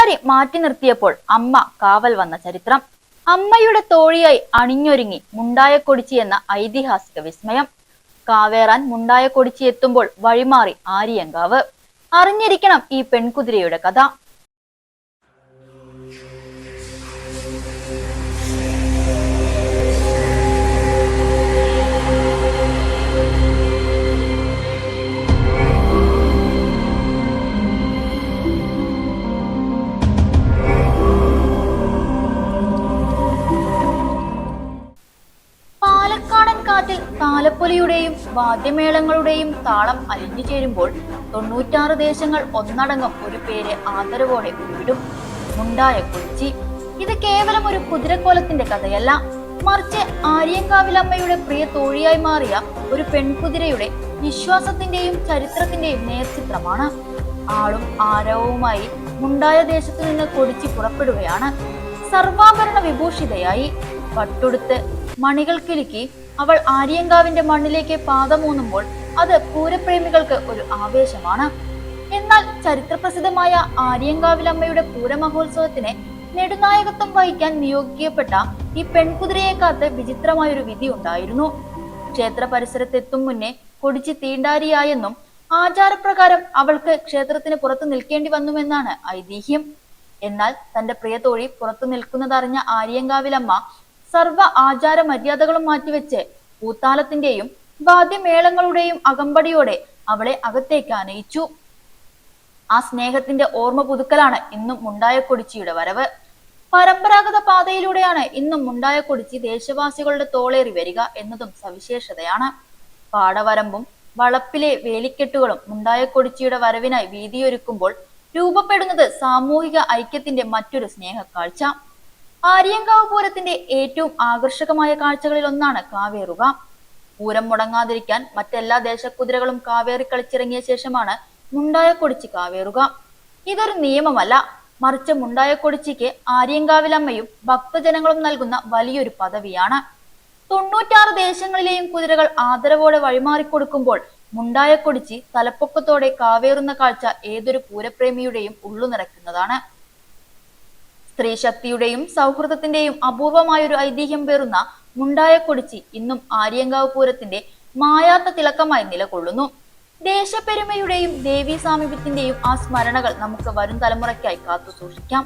പൂജാരി മാറ്റി നിർത്തിയപ്പോൾ അമ്മ കാവൽ വന്ന ചരിത്രം. അമ്മയുടെ തോഴിയായി അണിഞ്ഞൊരുങ്ങി മുണ്ടായക്കൊടിച്ചി എന്ന ഐതിഹാസിക വിസ്മയം. കാവേറാൻ മുണ്ടായക്കൊടിച്ചി എത്തുമ്പോൾ വഴിമാറി ആര്യങ്കാവ്. അറിഞ്ഞിരിക്കണം ഈ പെൺകുതിരയുടെ കഥ. കാറ്റിൽ താലപ്പൊലിയുടെയും വാദ്യമേളങ്ങളുടെയും താളം അലിഞ്ഞു ചേരുമ്പോൾ 96 ദേശങ്ങൾ ഒന്നടങ്കം ഒരു പേര് ആദരവോടെ ഉരുവിടും: മുണ്ടായക്കൊടിച്ചി. ഇത് കേവലം ഒരു കുതിരക്കോലത്തിന്റെ കഥയല്ല, മറിച്ച് ആര്യങ്കാവിലമ്മയുടെ പ്രിയ തോഴിയായി മാറിയ ഒരു പെൺകുതിരയുടെ വിശ്വാസത്തിന്റെയും ചരിത്രത്തിന്റെയും നേർചിത്രമാണ്. ആളും ആരവവുമായി മുണ്ടായ ദേശത്തു നിന്ന് കൊടിച്ചി പുറപ്പെടുകയാണ്. സർവാഭരണ വിഭൂഷിതയായി പട്ടുടുത്ത് മണികൾ കിലുക്കി അവൾ ആര്യങ്കാവിന്റെ മണ്ണിലേക്ക് പാദമൂന്നുമ്പോൾ അത് പൂരപ്രേമികൾക്ക് ഒരു ആവേശമാണ്. എന്നാൽ ചരിത്രപ്രസിദ്ധമായ ആര്യങ്കാവിലമ്മയുടെ പൂരമഹോത്സവത്തിന് നെടുനായകത്വം വഹിക്കാൻ നിയോഗിക്കപ്പെട്ട ഈ പെൺകുതിരയെ കാത്ത് വിചിത്രമായൊരു വിധി ഉണ്ടായിരുന്നു. ക്ഷേത്ര പരിസരത്തെത്തും മുന്നേ കൊടിച്ചി തീണ്ടാരിയായെന്നും ആചാരപ്രകാരം അവൾക്ക് ക്ഷേത്രത്തിന് പുറത്തു നിൽക്കേണ്ടി വന്നുവെന്നാണ് ഐതിഹ്യം. എന്നാൽ തന്റെ പ്രിയ തോഴി പുറത്തു നിൽക്കുന്നതറിഞ്ഞ ആര്യങ്കാവിലമ്മ സർവ ആചാര മര്യാദകളും മാറ്റിവെച്ച് പൂത്താലത്തിന്റെയും വാദ്യമേളങ്ങളുടെയും അകമ്പടിയോടെ അവളെ അകത്തേക്ക് ആനയിച്ചു. ആ സ്നേഹത്തിന്റെ ഓർമ്മ പുതുക്കലാണ് ഇന്നും മുണ്ടായക്കൊടിച്ചിയുടെ വരവ്. പരമ്പരാഗത പാതയിലൂടെയാണ് ഇന്നും മുണ്ടായക്കൊടിച്ചി ദേശവാസികളുടെ തോളേറി വരിക എന്നതും സവിശേഷതയാണ്. പാടവരമ്പും വളപ്പിലെ വേലിക്കെട്ടുകളും മുണ്ടായക്കൊടിച്ചിയുടെ വരവിനായി വീതിയൊരുക്കുമ്പോൾ രൂപപ്പെടുന്നത് സാമൂഹിക ഐക്യത്തിന്റെ മറ്റൊരു സ്നേഹക്കാഴ്ച. ആര്യങ്കാവ് പൂരത്തിന്റെ ഏറ്റവും ആകർഷകമായ കാഴ്ചകളിൽ ഒന്നാണ് കാവേറുക. പൂരം മുടങ്ങാതിരിക്കാൻ മറ്റെല്ലാ ദേശക്കുതിരകളും കാവേറി കളിച്ചിറങ്ങിയ ശേഷമാണ് മുണ്ടായക്കൊടിച്ചി കാവേറുക. ഇതൊരു നിയമമല്ല, മറിച്ച് മുണ്ടായക്കൊടിച്ചിക്ക് ആര്യങ്കാവിലമ്മയും ഭക്തജനങ്ങളും നൽകുന്ന വലിയൊരു പദവിയാണ്. 96 ദേശങ്ങളിലെയും കുതിരകൾ ആദരവോടെ വഴിമാറിക്കൊടുക്കുമ്പോൾ മുണ്ടായക്കൊടിച്ചി തലപ്പൊക്കത്തോടെ കാവേറുന്ന കാഴ്ച ഏതൊരു പൂരപ്രേമിയുടെയും ഉള്ളു നിറയ്ക്കുന്നതാണ്. സ്ത്രീശക്തിയുടെയും സൗഹൃദത്തിന്റെയും അപൂർവമായൊരു ഐതിഹ്യം പേറുന്ന മുണ്ടായക്കൊടിച്ചി ഇന്നും ആര്യങ്കാവ് പൂരത്തിന്റെ മായാത്ത തിളക്കമായി നിലകൊള്ളുന്നു. ദേശപ്പെരുമയുടെയും ദേവീ സാമീപ്യത്തിന്റെയും ആ സ്മരണകൾ നമുക്ക് വരും തലമുറയ്ക്കായി കാത്തു സൂക്ഷിക്കാം.